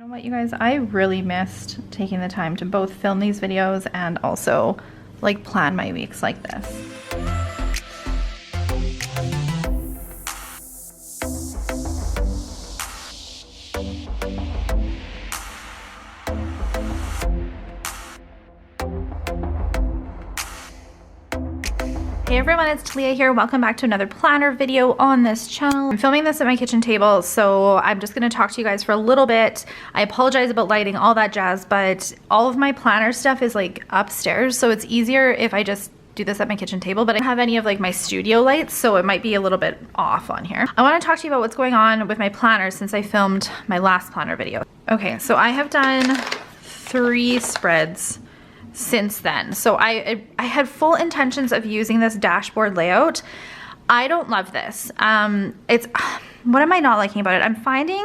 You know what, you guys, I really missed taking the time to both film these videos and also like plan my weeks like this. Hey everyone, it's Talia here. Welcome back to another planner video on this channel. I'm filming this at my kitchen table, so I'm just going to talk to you guys for a little bit. I apologize about lighting, all that jazz, but all of my planner stuff is like upstairs, so it's easier if I just do this at my kitchen table, but I don't have any of like my studio lights, so it might be a little bit off on here. I want to talk to you about what's going on with my planner since I filmed my last planner video. Okay, so I have done 3 spreads since then. So I had full intentions of using this dashboard layout. I don't love this. What am I not liking about it? I'm finding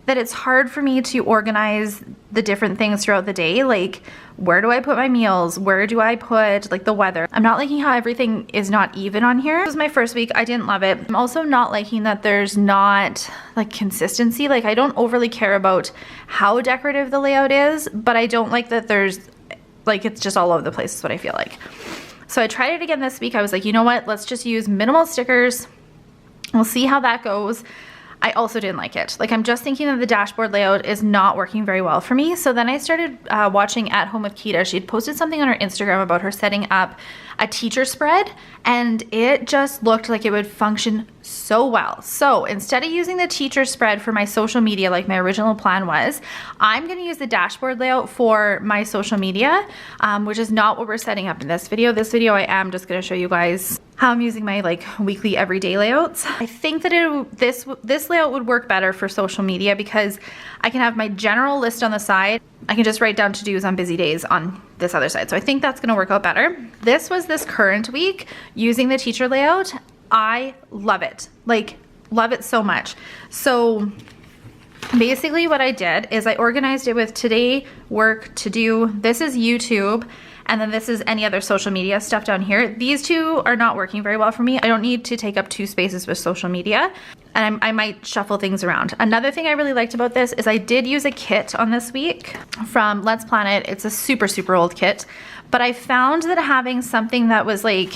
that it's hard for me to organize the different things throughout the day. Like, where do I put my meals? Where do I put like the weather? I'm not liking how everything is not even on here. This was my first week. I didn't love it. I'm also not liking that there's not like consistency. Like, I don't overly care about how decorative the layout is, but I don't like that there's like it's just all over the place is what I feel like. So I tried it again this week. I was like, you know what? Let's just use minimal stickers. We'll see how that goes. I also didn't like it. Like, I'm just thinking that the dashboard layout is not working very well for me. So then I started watching At Home with Kita. She had posted something on her Instagram about her setting up a teacher spread, and it just looked like it would function so well. So instead of using the teacher spread for my social media like my original plan was, I'm going to use the dashboard layout for my social media, which is not what we're setting up in this video. This video I am just going to show you guys how I'm using my like weekly everyday layouts. I think that this layout would work better for social media because I can have my general list on the side. I can just write down to-dos on busy days on this other side. So I think that's gonna work out better. This was this current week using the teacher layout. I love it, like love it so much. So basically what I did is I organized it with today, work, to do. This is YouTube. And then this is any other social media stuff down here. These two are not working very well for me. I don't need to take up 2 spaces with social media, and I might shuffle things around. Another thing I really liked about this is I did use a kit on this week from Let's Plan It. It's a super, super old kit, but I found that having something that was like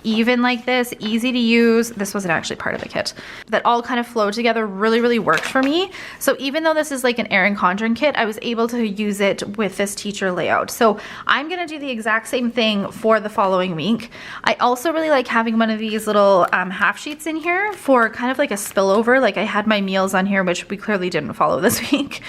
even like this, easy to use, this wasn't actually part of the kit, that all kind of flowed together really, really worked for me. So even though this is like an Erin Condren kit, I was able to use it with this teacher layout. So I'm gonna do the exact same thing for the following week. I also really like having one of these little half sheets in here for kind of like a spillover. Like, I had my meals on here, which we clearly didn't follow this week.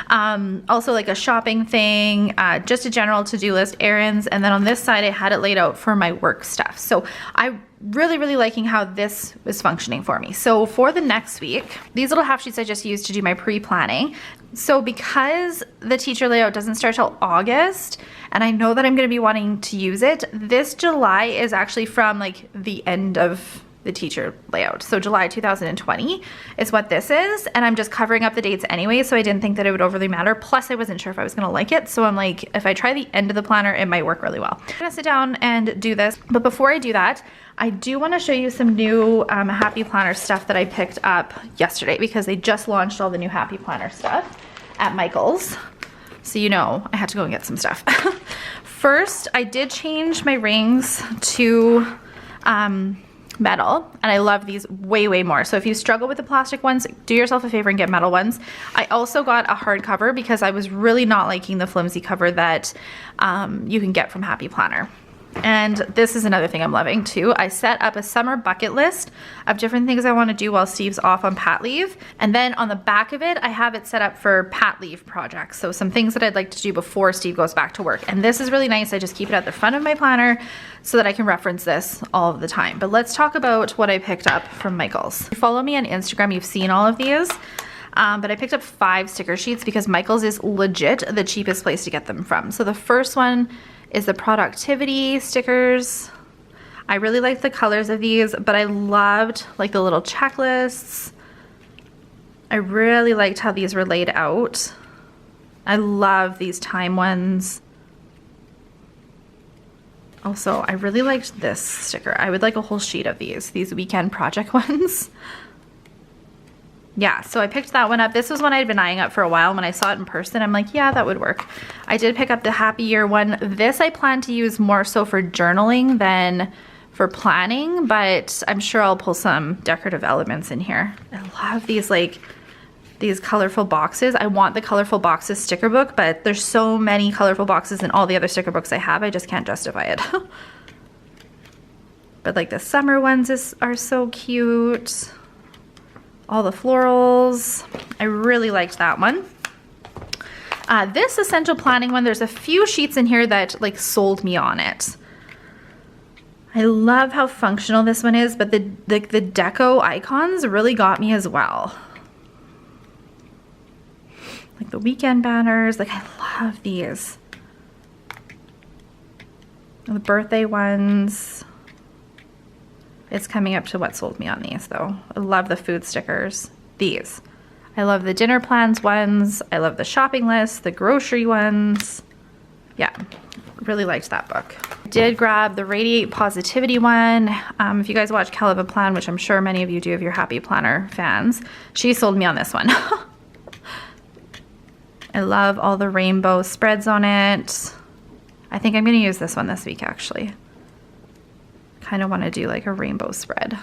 Also like a shopping thing, just a general to-do list, errands, and then on this side I had it laid out for my work stuff. So I'm really, really liking how this is functioning for me. So for the next week, these little half sheets I just used to do my pre-planning. So because the teacher layout doesn't start till August, and I know that I'm going to be wanting to use it, this July is actually from like the end of the teacher layout. So July 2020 is what this is, and I'm just covering up the dates anyway, so I didn't think that it would overly matter. Plus I wasn't sure if I was gonna like it, so I'm like, if I try the end of the planner, it might work really well. I'm gonna sit down and do this, but before I do that, I do want to show you some new Happy Planner stuff that I picked up yesterday because they just launched all the new Happy Planner stuff at Michael's. So you know, I had to go and get some stuff. First, I did change my rings to metal, and I love these way, way more. So if you struggle with the plastic ones, do yourself a favor and get metal ones. I also got a hard cover because I was really not liking the flimsy cover that you can get from Happy Planner. And this is another thing I'm loving too. I set up a summer bucket list of different things I want to do while Steve's off on pat leave. And then on the back of it, I have it set up for pat leave projects. So some things that I'd like to do before Steve goes back to work. And this is really nice. I just keep it at the front of my planner so that I can reference this all of the time. But let's talk about what I picked up from Michael's. If you follow me on Instagram, you've seen all of these. But I picked up 5 sticker sheets because Michael's is legit the cheapest place to get them from. So the first one is the productivity stickers. I really like the colors of these, but I loved like the little checklists. I really liked how these were laid out. I love these time ones. Also, I really liked this sticker. I would like a whole sheet of these weekend project ones. Yeah, so I picked that one up. This was one I'd been eyeing up for a while. When I saw it in person, I'm like, yeah, that would work. I did pick up the Happy Year one. This I plan to use more so for journaling than for planning, but I'm sure I'll pull some decorative elements in here. I love these, like, these colorful boxes. I want the colorful boxes sticker book, but there's so many colorful boxes in all the other sticker books I have, I just can't justify it. But like the summer ones are so cute. All the florals. I really liked that one. This essential planning one, there's a few sheets in here that like sold me on it. I love how functional this one is, but the deco icons really got me as well. Like the weekend banners, like I love these. The birthday ones. It's coming up to what sold me on these though. I love the food stickers. These. I love the dinner plans ones. I love the shopping list, the grocery ones. Yeah, really liked that book. Did grab the Radiate Positivity one. If you guys watch Cal of a Plan, which I'm sure many of you do if you're Happy Planner fans, she sold me on this one. I love all the rainbow spreads on it. I think I'm gonna use this one this week actually. Kind of want to do like a rainbow spread.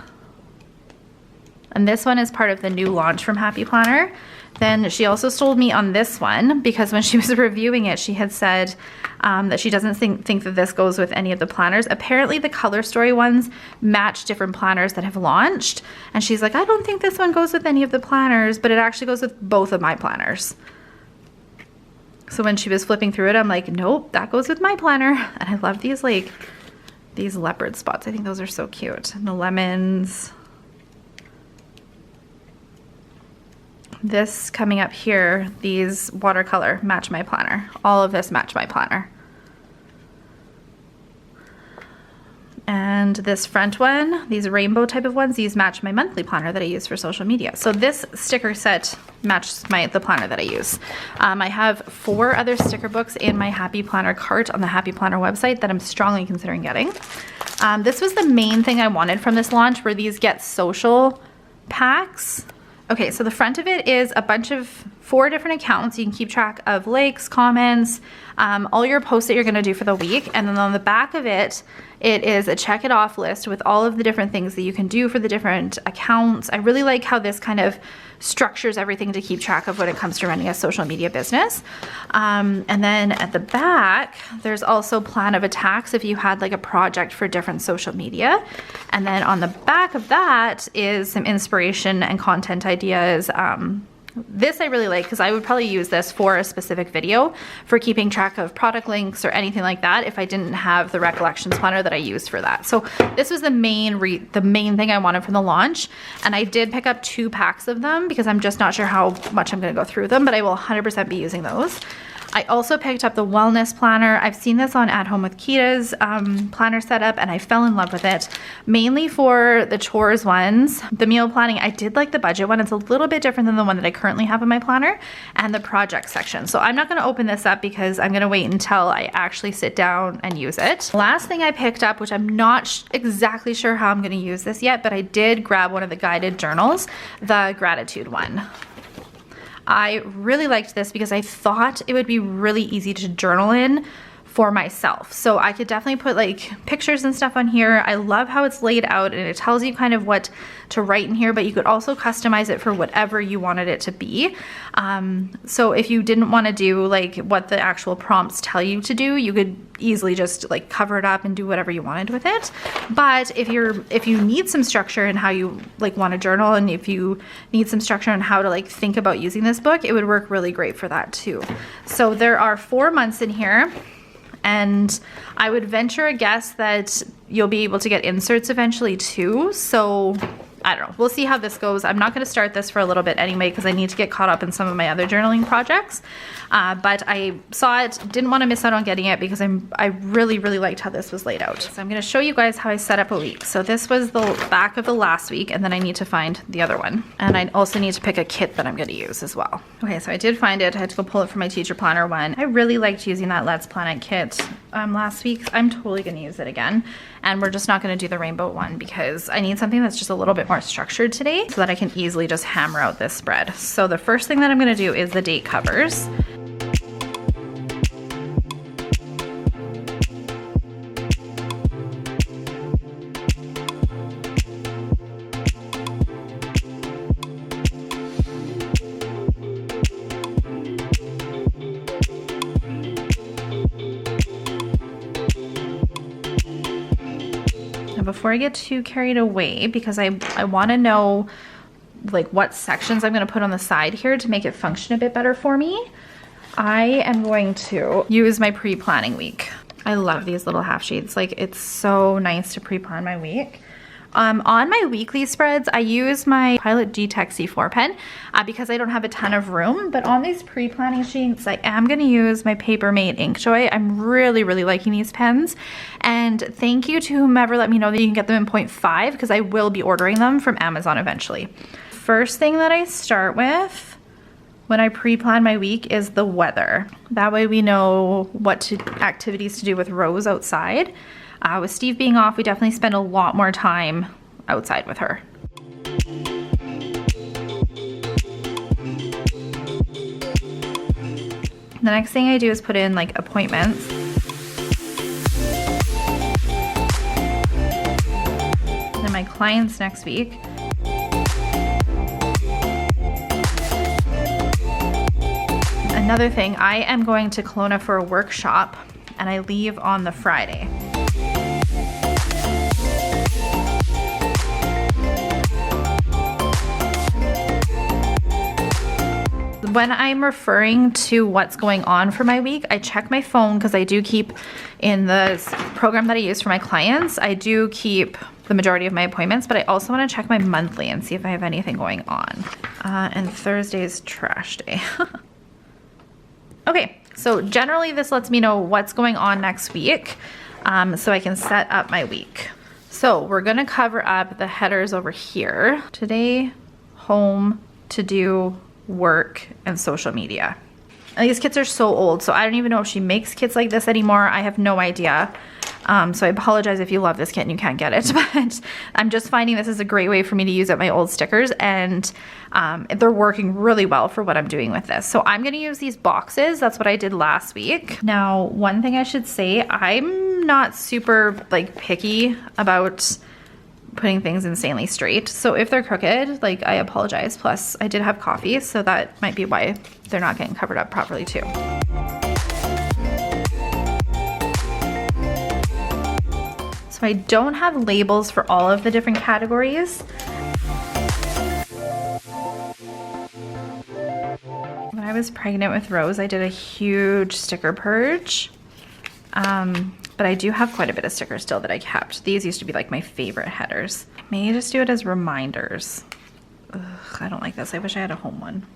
And this one is part of the new launch from Happy Planner. Then she also sold me on this one because when she was reviewing it, she had said that she doesn't think that this goes with any of the planners. Apparently the Color Story ones match different planners that have launched. And she's like, I don't think this one goes with any of the planners, but it actually goes with both of my planners. So when she was flipping through it, I'm like, nope, that goes with my planner. And I love these like, these leopard spots. I think those are so cute. And the lemons. This coming up here, these watercolor match my planner. All of this match my planner. And this front one, these rainbow type of ones, these match my monthly planner that I use for social media. So this sticker set matches the planner that I use. I have 4 other sticker books in my Happy Planner cart on the Happy Planner website that I'm strongly considering getting. This was the main thing I wanted from this launch, were these Get Social packs. Okay, so the front of it is a bunch of 4 different accounts. You can keep track of likes, comments, all your posts that you're gonna do for the week. And then on the back of it, it is a check it off list with all of the different things that you can do for the different accounts. I really like how this kind of structures everything to keep track of when it comes to running a social media business. And then at the back, there's also plan of attacks if you had like a project for different social media. And then on the back of that is some inspiration and content ideas. This I really like because I would probably use this for a specific video for keeping track of product links or anything like that if I didn't have the recollections planner that I used for that. So this was the main thing I wanted from the launch, and I did pick up 2 packs of them because I'm just not sure how much I'm going to go through them, but I will 100% be using those. I also picked up the wellness planner. I've seen this on At Home with Kita's planner setup, and I fell in love with it, mainly for the chores ones. The meal planning, I did like the budget one. It's a little bit different than the one that I currently have in my planner, and the project section. So I'm not gonna open this up because I'm gonna wait until I actually sit down and use it. Last thing I picked up, which I'm not exactly sure how I'm gonna use this yet, but I did grab one of the guided journals, the gratitude one. I really liked this because I thought it would be really easy to journal in for myself. So I could definitely put like pictures and stuff on here. I love how it's laid out and it tells you kind of what to write in here, but you could also customize it for whatever you wanted it to be. So if you didn't want to do like what the actual prompts tell you to do, you could easily just like cover it up and do whatever you wanted with it. But if you need some structure in how you like want to journal, and if you need some structure on how to like think about using this book, it would work really great for that too. So there are 4 months in here. And I would venture a guess that you'll be able to get inserts eventually too. So I don't know, we'll see how this goes. I'm not gonna start this for a little bit anyway because I need to get caught up in some of my other journaling projects. But I saw it, didn't wanna miss out on getting it because I really, really liked how this was laid out. So I'm gonna show you guys how I set up a week. So this was the back of the last week, and then I need to find the other one. And I also need to pick a kit that I'm gonna use as well. Okay, so I did find it. I had to go pull it from my teacher planner one. I really liked using that Let's Plan It kit last week. I'm totally gonna use it again. And we're just not gonna do the rainbow one because I need something that's just a little bit more structured today so that I can easily just hammer out this spread. So the first thing that I'm gonna do is the date covers. Before I get too carried away, because I want to know like what sections I'm going to put on the side here to make it function a bit better for me, I am going to use my pre-planning week. I love these little half sheets. Like, it's so nice to pre-plan my week. On my weekly spreads, I use my Pilot G-Tech C4 pen because I don't have a ton of room, but on these pre-planning sheets, I am gonna use my Papermate Inkjoy. I'm really, really liking these pens. And thank you to whomever let me know that you can get them in 0.5 because I will be ordering them from Amazon eventually. First thing that I start with when I pre-plan my week is the weather. That way we know what activities to do with Rose outside. With Steve being off, we definitely spend a lot more time outside with her. The next thing I do is put in like appointments. And then my clients next week. Another thing, I am going to Kelowna for a workshop and I leave on the Friday. When I'm referring to what's going on for my week, I check my phone because I do keep in the program that I use for my clients. I do keep the majority of my appointments, but I also want to check my monthly and see if I have anything going on. And Thursday's trash day. Okay, so generally this lets me know what's going on next week so I can set up my week. So we're going to cover up the headers over here. Today, home, to do, work, and social media. And these kits are so old, so I don't even know if she makes kits like this anymore. I have no idea. So I apologize if you love this kit and you can't get it, but I'm just finding this is a great way for me to use up my old stickers, and they're working really well for what I'm doing with this. So I'm gonna use these boxes. That's what I did last week. Now, one thing I should say, I'm not super like picky about putting things insanely straight. So if they're crooked, like, I apologize. Plus I did have coffee, so that might be why they're not getting covered up properly too. So I don't have labels for all of the different categories. When I was pregnant with Rose, I did a huge sticker purge. But I do have quite a bit of stickers still that I kept. These used to be like my favorite headers. Maybe just do it as reminders. Ugh, I don't like this. I wish I had a home one.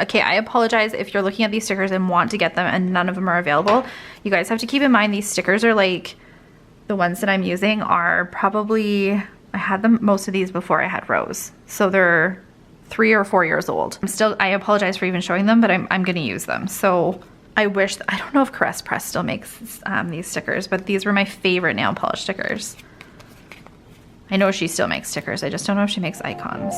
Okay, I apologize if you're looking at these stickers and want to get them and none of them are available. You guys have to keep in mind these stickers are like, the ones that I'm using are probably, I had them, most of these before I had Rose. So they're 3 or 4 years old. I apologize for even showing them, but I'm gonna use them. So I wish, I don't know if Caress Press still makes these stickers, but these were my favorite nail polish stickers. I know she still makes stickers, I just don't know if she makes icons.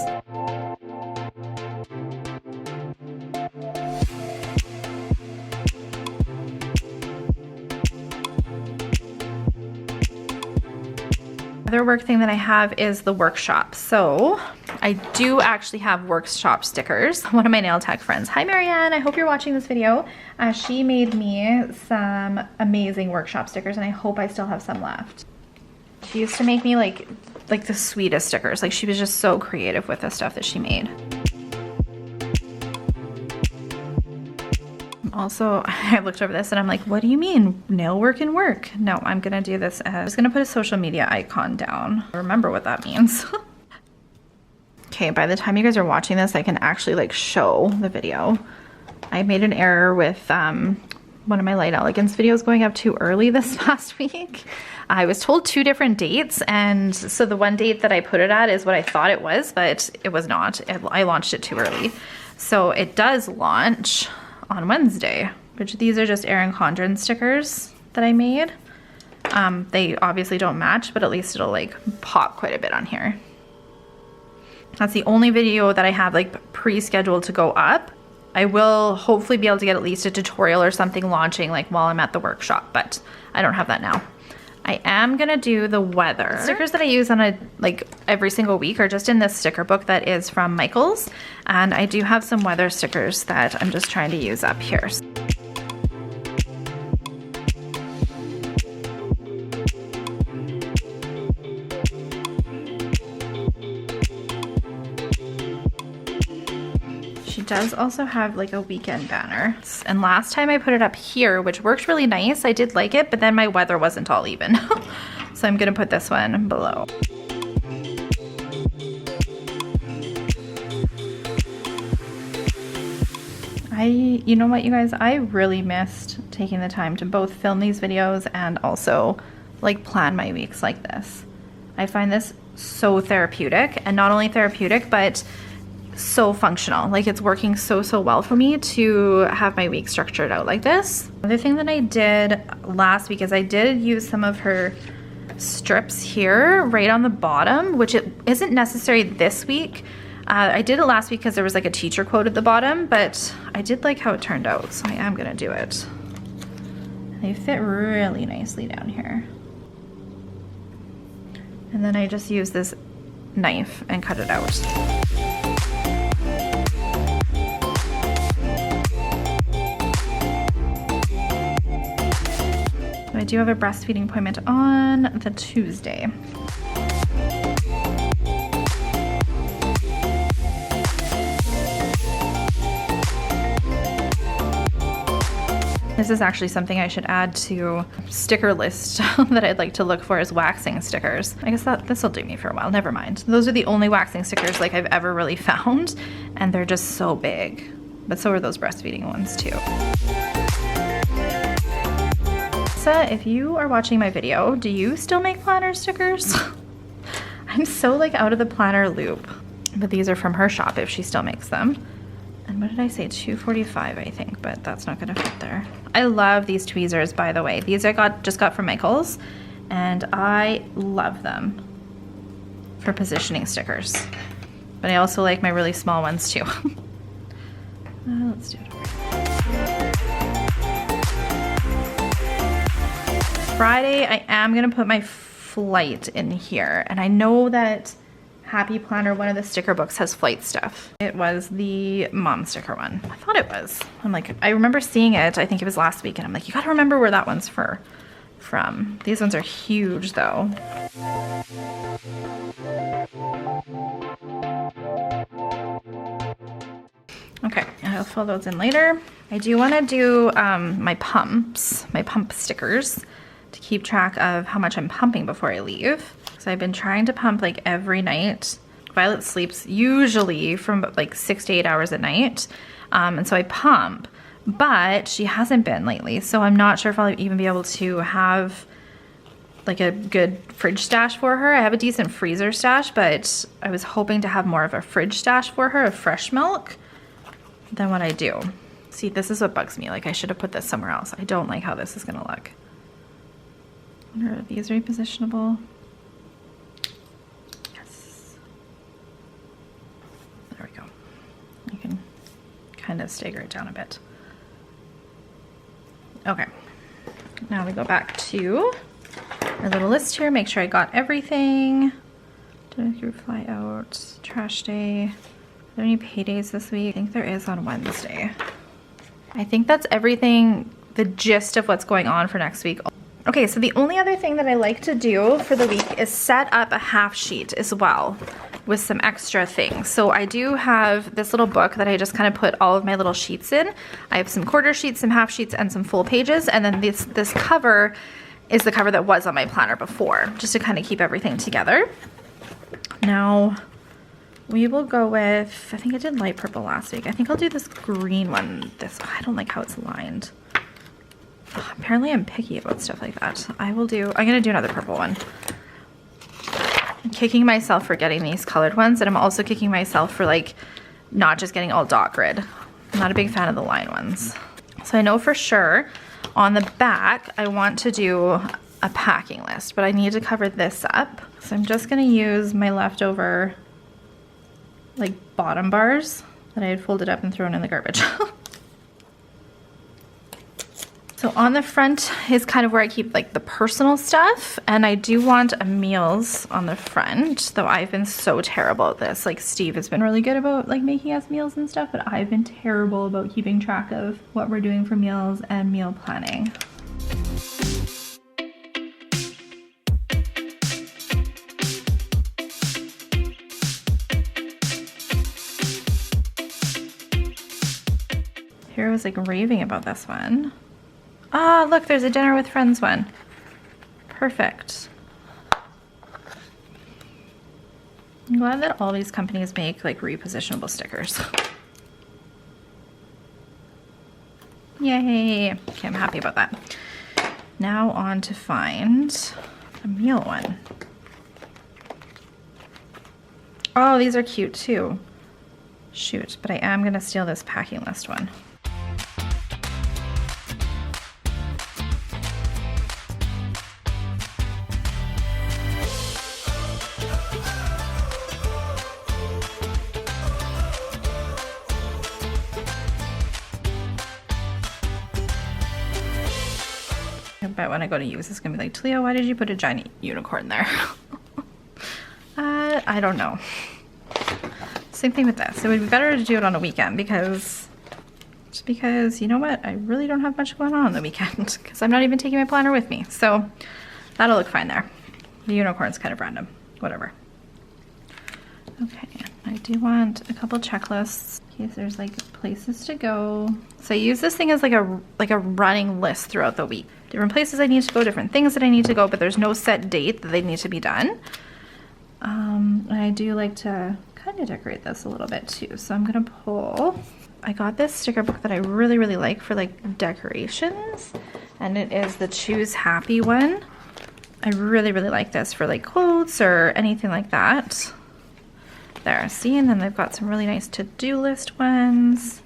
Other work thing that I have is the workshop. So I do actually have workshop stickers. One of my nail tech friends, hi Marianne, I hope you're watching this video. She made me some amazing workshop stickers and I hope I still have some left. She used to make me like the sweetest stickers. Like, she was just so creative with the stuff that she made. Also, I looked over this and I'm like, what do you mean nail work and work? No, I'm gonna do this as, I'm just gonna put a social media icon down. Remember what that means. Okay, by the time you guys are watching this, I can actually like show the video. I made an error with one of my Light Elegance videos going up too early this past week. I was told 2 different dates, and so the one date that I put it at is what I thought it was, but it was not. I launched it too early. So it does launch on Wednesday, which these are just Erin Condren stickers that I made. They obviously don't match, but at least it'll like pop quite a bit on here. That's the only video that I have like pre-scheduled to go up. I will hopefully be able to get at least a tutorial or something launching like while I'm at the workshop, but I don't have that now. I am gonna do the weather. The stickers that I use on a like every single week are just in this sticker book that is from Michaels, and I do have some weather stickers that I'm just trying to use up here. She does also have like a weekend banner. And last time I put it up here, which worked really nice. I did like it, but then my weather wasn't all even. So I'm gonna put this one below. You know what, you guys? I really missed taking the time to both film these videos and also like plan my weeks like this. I find this so therapeutic, and not only therapeutic, but so functional. Like it's working so well for me to have my week structured out like this. Another thing that I did last week is I did use some of her strips here right on the bottom, which it isn't necessary this week. I did it last week because there was like a teacher quote at the bottom, but I did like how it turned out, so I am gonna do it. They fit really nicely down here. And then I just use this knife and cut it out. I do have a breastfeeding appointment on the Tuesday. This is actually something I should add to sticker list that I'd like to look for is waxing stickers. I guess this will do me for a while, never mind. Those are the only waxing stickers like I've ever really found, and they're just so big. But so are those breastfeeding ones too. If you are watching my video, do you still make planner stickers? I'm so like out of the planner loop. But these are from her shop if she still makes them. And what did I say? $2.45 I think, but that's not gonna fit there. I love these tweezers, by the way. These I just got from Michaels, and I love them for positioning stickers. But I also like my really small ones too. Let's do it over. Friday, I am gonna put my flight in here, and I know that Happy Planner, one of the sticker books, has flight stuff. It was the mom sticker one. I thought it was. I'm like, I remember seeing it, I think it was last week, and I'm like, you gotta remember where that one's from. These ones are huge though. Okay, I'll fill those in later. I do wanna do my pump stickers to keep track of how much I'm pumping before I leave. So I've been trying to pump like every night. Violet sleeps usually from like 6 to 8 hours a night. And so I pump, but she hasn't been lately. So I'm not sure if I'll even be able to have like a good fridge stash for her. I have a decent freezer stash, but I was hoping to have more of a fridge stash for her of fresh milk than what I do. See, this is what bugs me. Like I should have put this somewhere else. I don't like how this is gonna look. I wonder if these are repositionable. Yes. There we go. You can kind of stagger it down a bit. Okay. Now we go back to our little list here. Make sure I got everything. Dinner through, fly out, trash day. Are there any paydays this week? I think there is on Wednesday. I think that's everything, the gist of what's going on for next week. Okay, so the only other thing that I like to do for the week is set up a half sheet as well with some extra things. So I do have this little book that I just kind of put all of my little sheets in. I have some quarter sheets, some half sheets, and some full pages. And then this cover is the cover that was on my planner before, just to kind of keep everything together. Now, we will go with, I think I did light purple last week. I think I'll do this green one. I don't like how it's lined. Apparently I'm picky about stuff like that. I'm gonna do another purple one. I'm kicking myself for getting these colored ones, and I'm also kicking myself for like not just getting all dot grid. I'm not a big fan of the line ones. So I know for sure on the back, I want to do a packing list, but I need to cover this up. So I'm just gonna use my leftover like bottom bars that I had folded up and thrown in the garbage. So on the front is kind of where I keep like the personal stuff, and I do want a meals on the front, though I've been so terrible at this. Like Steve has been really good about like making us meals and stuff, but I've been terrible about keeping track of what we're doing for meals and meal planning. Here I was like raving about this one. Ah, look, there's a dinner with friends one. Perfect. I'm glad that all these companies make like repositionable stickers. Yay. Okay, I'm happy about that. Now on to find a meal one. Oh, these are cute too. Shoot, but I am gonna steal this packing list one. But when I go to use, it's gonna be like, Talia, why did you put a giant unicorn there? I don't know. Same thing with this. It would be better to do it on a weekend because, just because, you know what? I really don't have much going on the weekend because I'm not even taking my planner with me. So that'll look fine there. The unicorn's kind of random, whatever. Okay, I do want a couple checklists in case there's like places to go. So I use this thing as like a running list throughout the week. Different places I need to go, different things that I need to go, but there's no set date that they need to be done. And I do like to kind of decorate this a little bit too. So I'm gonna pull, I got this sticker book that I really, really like for like decorations, and it is the Choose Happy one. I really, really like this for like quotes or anything like that. There, see, and then they've got some really nice to-do list ones.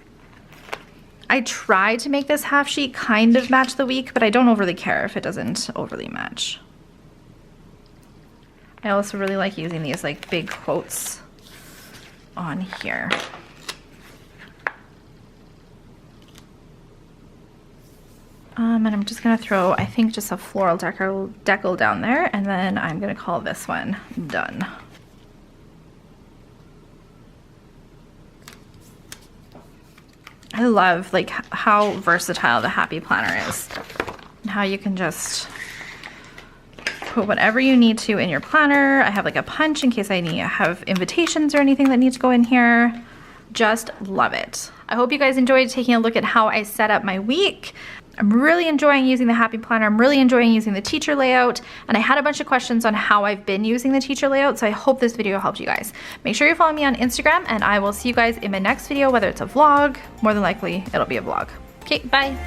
I try to make this half sheet kind of match the week, but I don't overly care if it doesn't overly match. I also really like using these like big quotes on here. And I'm just gonna throw, I think, just a floral decal down there, and then I'm gonna call this one done. I love like how versatile the Happy Planner is, and how you can just put whatever you need to in your planner. I have like a punch in case I have invitations or anything that need to go in here. Just love it. I hope you guys enjoyed taking a look at how I set up my week. I'm really enjoying using the Happy Planner. I'm really enjoying using the teacher layout, and I had a bunch of questions on how I've been using the teacher layout, so I hope this video helped you guys. Make sure you follow me on Instagram, and I will see you guys in my next video, whether it's a vlog. More than likely, it'll be a vlog. Okay, bye.